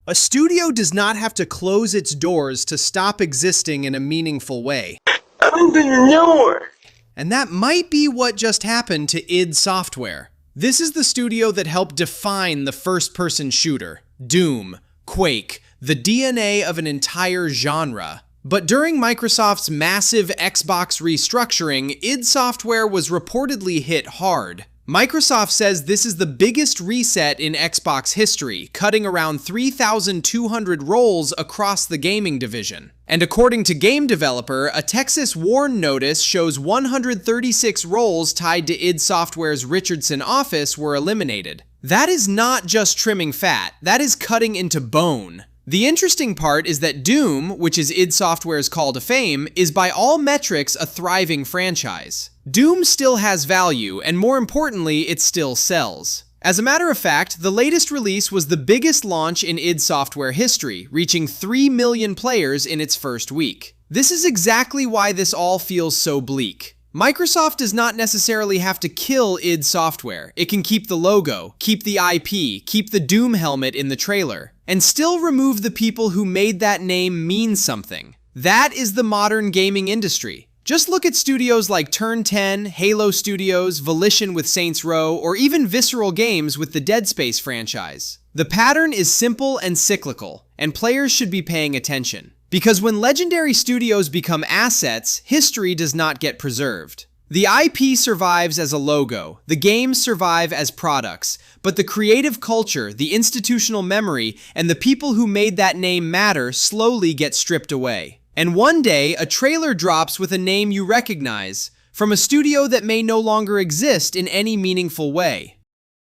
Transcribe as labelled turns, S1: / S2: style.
S1: A studio does not have to close its doors to stop existing in a meaningful way.
S2: I'm gonna know.
S1: And that might be what just happened to id Software. This is the studio that helped define the first-person shooter, Doom, Quake, the DNA of an entire genre. But during Microsoft's massive Xbox restructuring, id Software was reportedly hit hard. Microsoft says this is the biggest reset in Xbox history, cutting around 3,200 roles across the gaming division. And according to Game Developer, a Texas Warn notice shows 136 roles tied to id Software's Richardson office were eliminated. That is not just trimming fat, that is cutting into bone. The interesting part is that Doom, which is id Software's call to fame, is by all metrics a thriving franchise. Doom still has value, and more importantly, it still sells. As a matter of fact, the latest release was the biggest launch in id Software history, reaching 3 million players in its first week. This is exactly why this all feels so bleak. Microsoft does not necessarily have to kill id Software. It can keep the logo, keep the IP, keep the Doom helmet in the trailer, and still remove the people who made that name mean something. That is the modern gaming industry. Just look at studios like Turn 10, Halo Studios, Volition with Saints Row, or even Visceral Games with the Dead Space franchise. The pattern is simple and cyclical, and players should be paying attention. Because when legendary studios become assets, history does not get preserved. The IP survives as a logo, the games survive as products, but the creative culture, the institutional memory, and the people who made that name matter slowly get stripped away. And one day, a trailer drops with a name you recognize, from a studio that may no longer exist in any meaningful way.